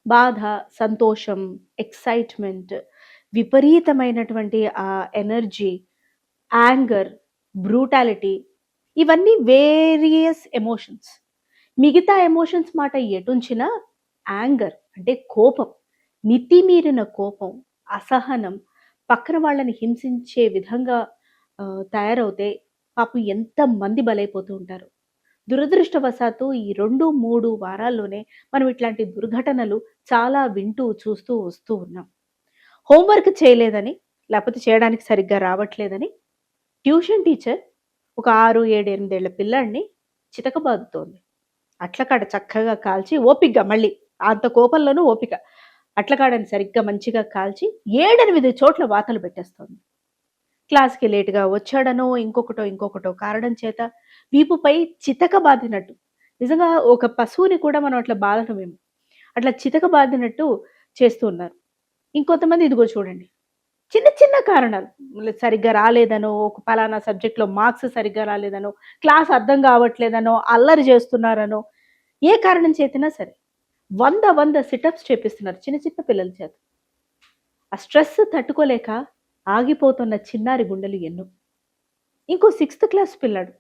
బాధ, సంతోషం, ఎక్సైట్‌మెంట్, విపరీతమైనటువంటి ఎనర్జీ, యాంగర్, బ్రూటాలిటీ ఇవన్నీ వేరియస్ ఎమోషన్స్. మిగతా ఎమోషన్స్ మాట ఎటుంచినా యాంగర్ అంటే కోపం, మితిమీరిన కోపం, అసహనం, పక్కన వాళ్ళని హింసించే విధంగా తయారవుతే పాపం ఎంతమంది బలైపోతూ ఉంటారు. దురదృష్టవశాత్తు ఈ 2, 3 వారాల్లోనే మనం ఇట్లాంటి దుర్ఘటనలు చాలా వింటూ, చూస్తూ వస్తూ ఉన్నాం. హోంవర్క్ చేయలేదని, లేపోతే చేయడానికి సరిగ్గా రావట్లేదని ట్యూషన్ టీచర్ ఒక 6, 7, 8 ఏళ్ల పిల్లాడిని చితకబాదుతోంది. అట్లకాడ చక్కగా కాల్చి ఓపికగా మళ్ళీ అంత కోపంలోనూ ఓపిక. అట్లకాడని సరిగ్గా మంచిగా కాల్చి 7, 8 చోట్ల వాతలు పెట్టేస్తోంది. క్లాస్‌కి లేట్‌గా వచ్చాడనో, ఇంకొకటో కారణం చేత వీపుపై చితక బాదినట్టు. నిజంగా ఒక పశువుని కూడా మనం అట్లా బాదటమేమో. అట్లా చితక బాదినట్టు చేస్తూ ఉన్నారు. ఇంకొంతమంది ఇదిగో చూడండి. చిన్న చిన్న కారణాలు. సరిగ్గా రాలేదనో, ఒక పలానా సబ్జెక్ట్‌లో మార్క్స్ సరిగ్గా రాలేదనో, క్లాస్ అర్థం కావట్లేదనో, అల్లరి చేస్తున్నారనో, ఏ కారణం చేతైనా సరే 100 సిటప్స్ చేపిస్తున్నారు చిన్న చిన్న పిల్లల చేత. ఆ స్ట్రెస్ తట్టుకోలేక ఆగిపోతున్న చిన్నారి గుండెలు ఎన్నో. ఇంకో 6థ్ క్లాస్ పిల్లాడు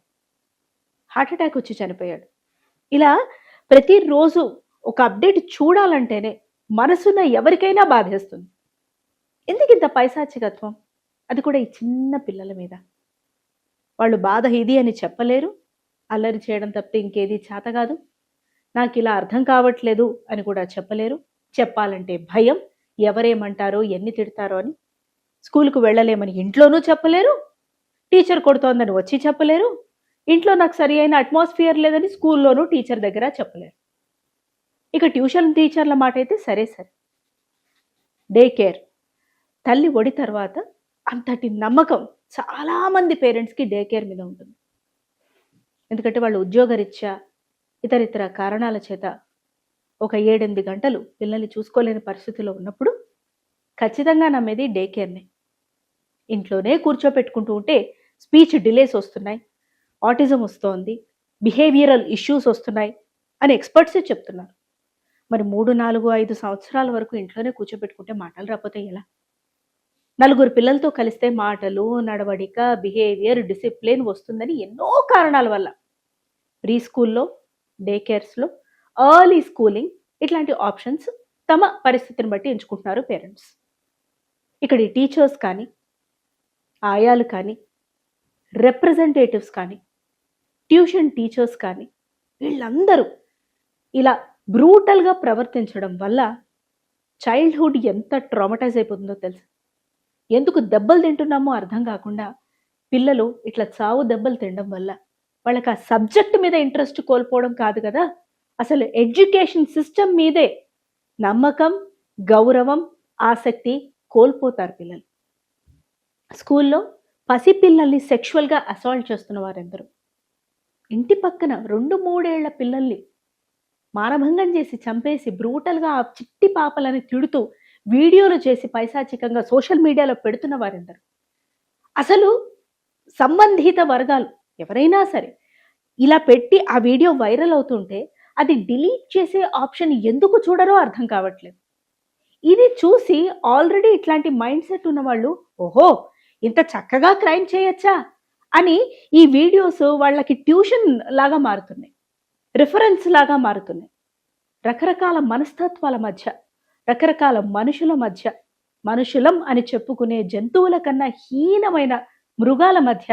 హార్ట్ అటాక్ వచ్చి చనిపోయాడు. ఇలా ప్రతిరోజు ఒక అప్డేట్ చూడాలంటేనే మనసున ఎవరికైనా బాధేస్తుంది. ఎందుకింత పైశాచికత్వం? అది కూడా ఈ చిన్న పిల్లల మీద. వాళ్ళు బాధ ఇది అని చెప్పలేరు. అల్లరి చేయడం తప్పితే ఇంకేది చేత కాదు. నాకిలా అర్థం కావట్లేదు అని కూడా చెప్పలేరు. చెప్పాలంటే భయం. ఎవరేమంటారో, ఎన్ని తిడతారో అని. స్కూలుకు వెళ్ళలేమని ఇంట్లోనూ చెప్పలేరు. టీచర్ కొడుతోందని వచ్చి చెప్పలేరు. ఇంట్లో నాకు సరి అయిన అట్మాస్ఫియర్ లేదని స్కూల్లోనూ టీచర్ దగ్గర చెప్పలేరు. ఇక ట్యూషన్ టీచర్ల మాట అయితే సరే. Day care. తల్లి ఒడి తర్వాత అంతటి నమ్మకం చాలామంది పేరెంట్స్‌కి డే కేర్ మీద ఉంటుంది. ఎందుకంటే వాళ్ళు ఉద్యోగరీత్యా, ఇతరితర కారణాల చేత ఒక 7, 8 గంటలు పిల్లల్ని చూసుకోలేని పరిస్థితిలో ఉన్నప్పుడు ఖచ్చితంగా నమ్మేది డే కేర్‌నే. ఇంట్లోనే కూర్చోపెట్టుకుంటూ ఉంటే స్పీచ్ డిలేస్ వస్తున్నాయి, ఆటిజం వస్తోంది, బిహేవియరల్ ఇష్యూస్ వస్తున్నాయి అని ఎక్స్‌పర్ట్సే చెప్తున్నారు. మరి 3, 4, 5 సంవత్సరాల వరకు ఇంట్లోనే కూర్చోపెట్టుకుంటే మాటలు రాకపోతే ఎలా? నలుగురు పిల్లలతో కలిస్తే మాటలు, నడవడిక, బిహేవియర్, డిసిప్లిన్ వస్తుందని ఎన్నో కారణాల వల్ల ప్రీ స్కూల్‌లో, డే కేర్స్‌లో, ఎర్లీ స్కూలింగ్ ఇట్లాంటి ఆప్షన్స్ తమ పరిస్థితిని బట్టి ఎంచుకుంటున్నారు పేరెంట్స్. ఇక్కడి టీచర్స్ కానీ, ఆయాలు కానీ, రిప్రజెంటేటివ్స్ కానీ, ట్యూషన్ టీచర్స్ కానీ వీళ్ళందరూ ఇలా బ్రూటల్‌గా ప్రవర్తించడం వల్ల చైల్డ్‌హుడ్ ఎంత ట్రామటైజ్ అయిపోతుందో తెలుసా? ఎందుకు దెబ్బలు తింటున్నామో అర్థం కాకుండా పిల్లలు ఇట్లా చావు దెబ్బలు తినడం వల్ల వాళ్ళకి ఆ సబ్జెక్ట్ మీద ఇంట్రెస్ట్ కోల్పోవడం కాదు కదా, అసలు ఎడ్యుకేషన్ సిస్టమ్ మీదే నమ్మకం, గౌరవం, ఆసక్తి కోల్పోతారు పిల్లలు. స్కూల్లో పసిపిల్లల్ని సెక్షువల్గా అసాల్ట్ చేస్తున్న వారెందరూ. ఇంటి పక్కన 2, 3 ఏళ్ల పిల్లల్ని మానభంగం చేసి చంపేసి బ్రూటల్గా ఆ చిట్టి పాపలని తిడుతూ వీడియోలు చేసి పైశాచికంగా సోషల్ మీడియాలో పెడుతున్న వారెందరూ. అసలు సంబంధిత వర్గాలు ఎవరైనా సరే ఇలా పెట్టి ఆ వీడియో వైరల్ అవుతుంటే అది డిలీట్ చేసే ఆప్షన్ ఎందుకు చూడరో అర్థం కావట్లేదు. ఇది చూసి ఆల్రెడీ ఇట్లాంటి మైండ్ సెట్ ఉన్న వాళ్ళు, ఓహో ఇంత చక్కగా క్రైమ్ చేయొచ్చా అని ఈ వీడియోస్ వాళ్ళకి ట్యూషన్ లాగా మారుతున్నాయి, రిఫరెన్స్ లాగా మారుతున్నాయి. రకరకాల మనస్తత్వాల మధ్య, రకరకాల మనుషుల మధ్య, మనుషులం అని చెప్పుకునే జంతువుల కన్నా హీనమైన మృగాల మధ్య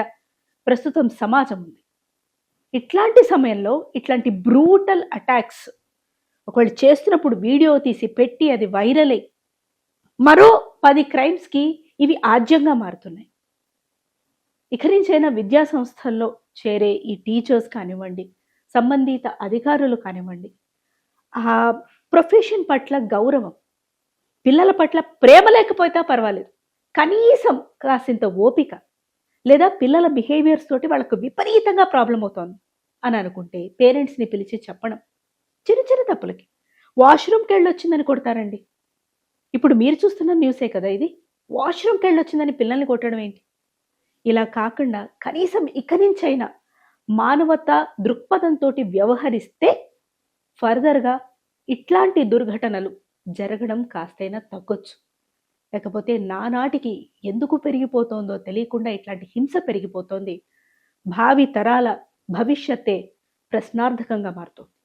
ప్రస్తుతం సమాజం ఉంది. ఇట్లాంటి సమయంలో ఇట్లాంటి బ్రూటల్ అటాక్స్ ఒకళ్ళు చేస్తున్నప్పుడు వీడియో తీసి పెట్టి అది వైరల్ అయ్యి మరో 10 క్రైమ్స్కి ఇవి ఆజ్యంగా మారుతున్నాయి. ఇక నుంచైనా విద్యా సంస్థల్లో చేరే ఈ టీచర్స్ కానివ్వండి, సంబంధిత అధికారులు కానివ్వండి, ఆ ప్రొఫెషన్ పట్ల గౌరవం, పిల్లల పట్ల ప్రేమ లేకపోతే పర్వాలేదు, కనీసం కాసింత ఓపిక, లేదా పిల్లల బిహేవియర్స్ తోటి వాళ్ళకు విపరీతంగా ప్రాబ్లం అవుతోంది అని అనుకుంటే పేరెంట్స్ని పిలిచి చెప్పడం. చిన్న చిన్న తప్పులకి వాష్రూమ్కి వెళ్ళొచ్చిందని కొడతారండి. ఇప్పుడు మీరు చూస్తున్న న్యూసే కదా ఇది. వాష్రూమ్కి వెళ్ళొచ్చిందని పిల్లల్ని కొట్టడం ఏంటి? ఇలా కాకుండా కనీసం ఇక నుంచైనా మానవత దృక్పథంతో వ్యవహరిస్తే ఫర్దర్గా ఇట్లాంటి దుర్ఘటనలు జరగడం కాస్తైనా తగ్గొచ్చు. లేకపోతే నానాటికి ఎందుకు పెరిగిపోతోందో తెలియకుండా ఇట్లాంటి హింస పెరిగిపోతోంది. భావి తరాల భవిష్యత్తే ప్రశ్నార్థకంగా మారుతోంది.